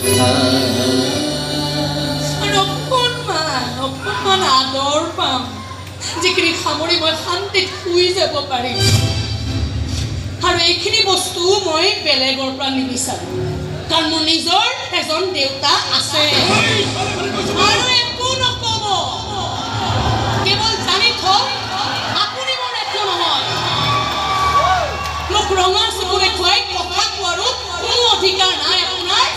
আৰু অকণমান আদৰ পাম, যিখিনি সামৰি মই শান্তিত শুই যাব পাৰিম। আৰু এইখিনি বস্তু মই বেলেগৰ পৰা নিবিচাৰোঁ, কাৰণ মোৰ নিজৰ এজন দেউতা আছে। আৰু একো নক'ব, কেৱল জানি থওক আপুনি মোৰ একো নহয়। মোক ৰঙা চকুৰে খুৱাই কথা কোৱাৰো কোনো অধিকাৰ নাই আপোনাৰ।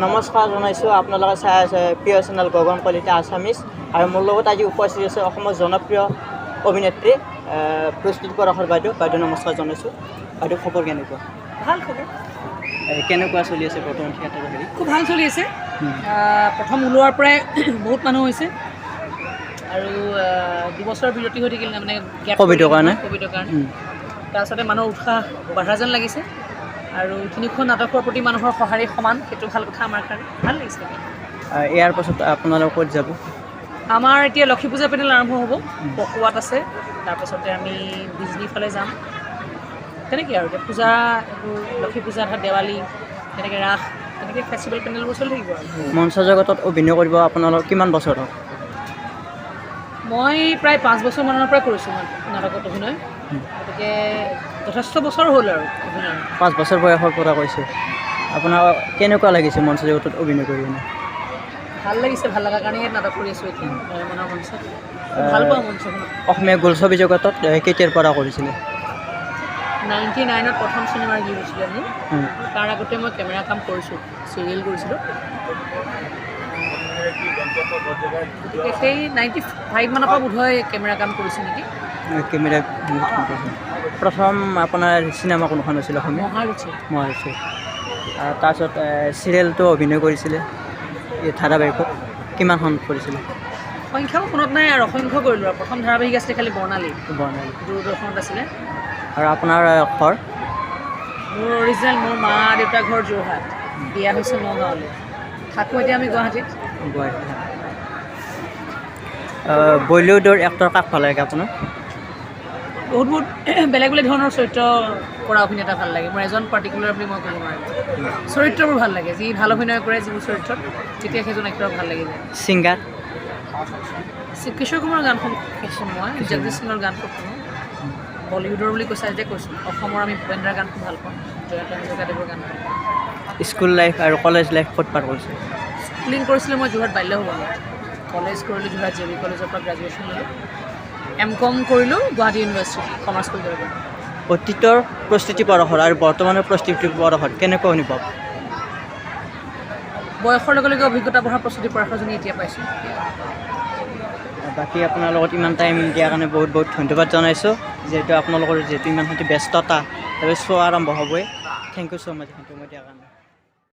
নমস্কাৰ জনাইছোঁ, আপোনালোকে চাই আছে প্ৰিয় চেনেল গগন কলিতা আছামিজ। আৰু মোৰ লগত আজি উপস্থিত আছে অসমৰ জনপ্ৰিয় অভিনেত্ৰী প্ৰস্তুতি পৰশৰ বাইদেউ। নমস্কাৰ জনাইছোঁ। বাইদেউ খবৰ কেনেকুৱা? ভাল খবৰ। কেনেকুৱা চলি আছে বৰ্তমান থিয়েটাৰৰ হেৰি? খুব ভাল চলি আছে। প্ৰথম ওলোৱাৰ পৰাই বহুত মানুহ হৈছে আৰু 2 বছৰ বিৰতি হৈ থাকিল মানে ক'ভিডৰ কাৰণে। তাৰপিছতে মানুহৰ উৎসাহ বাঢ়া যেন লাগিছে আৰু 3খন নাটকৰ প্ৰতি মানুহৰ সঁহাৰি সমান, সেইটো ভাল কথা আমাৰ কাৰণে, ভাল লাগিছে। ইয়াৰ পাছত আপোনালোক ক'ত যাব? আমাৰ এতিয়া লক্ষী পূজা পেনেল আৰম্ভ হ'ব, পকোৱাত আছে। তাৰপিছতে আমি বিজনীৰ ফালে যাম। তেনেকৈ আৰু এতিয়া পূজা, এইবোৰ লক্ষী পূজা, দেৱালী, তেনেকৈ ৰাস, তেনেকৈ ফেষ্টিভেল পেনেলবোৰ চলি থাকিব আৰু। মঞ্চ জগতত অভিনয় কৰিব আপোনালোক কিমান বছৰ হ'ল? মই প্ৰায় 5 বছৰমানৰ পৰা কৰিছোঁ নাটকত অভিনয়, গতিকে যথেষ্ট বছৰ হ'ল আৰু অভিনয়। 5 বছৰ বয়সৰ পৰা কৈছে। আপোনাৰ কেনেকুৱা লাগিছে মঞ্চ জগতত অভিনয় কৰি কিনে? ভাল লাগিছে, ভাল লগাৰ কাৰণে ইয়াত নাটক কৰি আছোঁ এতিয়া মনৰ মঞ্চত। ভাল পাওঁ মঞ্চখনত। অসমীয়া বোলছবি জগতত কেতিয়াৰ পৰা কৰিছিলে? 99ত প্ৰথম চিনেমা ৰিলিজ হৈছিলে মোৰ। তাৰ আগতে মই কেমেৰা কাম কৰিছোঁ, চিৰিয়েল কৰিছিলোঁ। গতিকে সেই 95 মানৰ পৰা বোধহয় কেমেৰা কাম কৰিছোঁ নেকি। কেমেৰা প্ৰথম আপোনাৰ চিনেমা কোনখন হৈছিল অসমীয়া? মহাৰুচি। তাৰপিছত চিৰিয়েলটো অভিনয় কৰিছিলে এই ধাৰাবাহিকত, কিমানখন কৰিছিলে? সংখ্যাও মনত নাই আৰু অসংখ্য কৰিলোঁ। আৰু প্ৰথম ধাৰাবাহিক আছিলে খালি বৰ্ণালী, দূৰদৰ্শনত আছিলে। আৰু আপোনাৰ ঘৰ? মোৰ অৰিজিনেল মোৰ মা দেউতাৰ ঘৰ যোৰহাট, বিয়া হৈছে নগাঁৱলৈ, থাকোঁ এতিয়া আমি গুৱাহাটীত। বলিউডৰ এক্টৰ কাক ভাল লাগে আপোনাৰ? বহুত বেলেগ বেলেগ ধৰণৰ চৰিত্ৰ কৰা অভিনেতা ভাল লাগে। মোৰ এজন পাৰ্টিকুলাৰ বুলি মই ক'ব নোৱাৰিম। চৰিত্ৰবোৰ ভাল লাগে, যি ভাল অভিনয় কৰে যিবোৰ চৰিত্ৰত, তেতিয়া সেইজন এক্টৰক ভাল লাগি যায়। ছিংগাৰ? কিশোৰ কুমাৰৰ গান শুনো মই, জগজিৎ সিঙৰ গান খুব শুনো। বলিউডৰ বুলি কৈছা যে কৈছোঁ, অসমৰ আমি ভূপেন্দ্ৰাৰ গান খুব ভাল পাওঁ, জয়ন্ত হাজৰিকাদেৱৰ গান ভাল পাওঁ। স্কুল লাইফ আৰু কলেজ লাইফ ক'ত পাৰ কৰিছে? স্কুলিং কৰিছিলোঁ মই যোৰহাট বাল্যভৱনত, কলেজ কৰিলোঁ যোৰহাট জে বি কলেজৰ পৰা গ্ৰেজুৱেশ্যন ল'লোঁ, M.Com কৰিলোঁ গুৱাহাটী ইউনিভাৰ্চিটি কমাৰ্চ কলেজৰ পৰা। অতীতৰ প্ৰস্তুতি পৰশৰ আৰু বৰ্তমানৰ প্ৰস্তুতি পৰশৰ কেনেকুৱা অনুভৱ? বয়সৰ লগে লগে অভিজ্ঞতা বঢ়া প্ৰস্তুতি পৰাশৰজনী এতিয়া পাইছোঁ। বাকী আপোনাৰ লগত ইমান টাইম দিয়াৰ কাৰণে বহুত বহুত ধন্যবাদ জনাইছোঁ। যিহেতু আপোনালোকৰ ইমান ব্যস্ততা, শ্ব' আৰম্ভ হ'বই। থেংক ইউ ছ' মাছ সময় দিয়াৰ কাৰণে।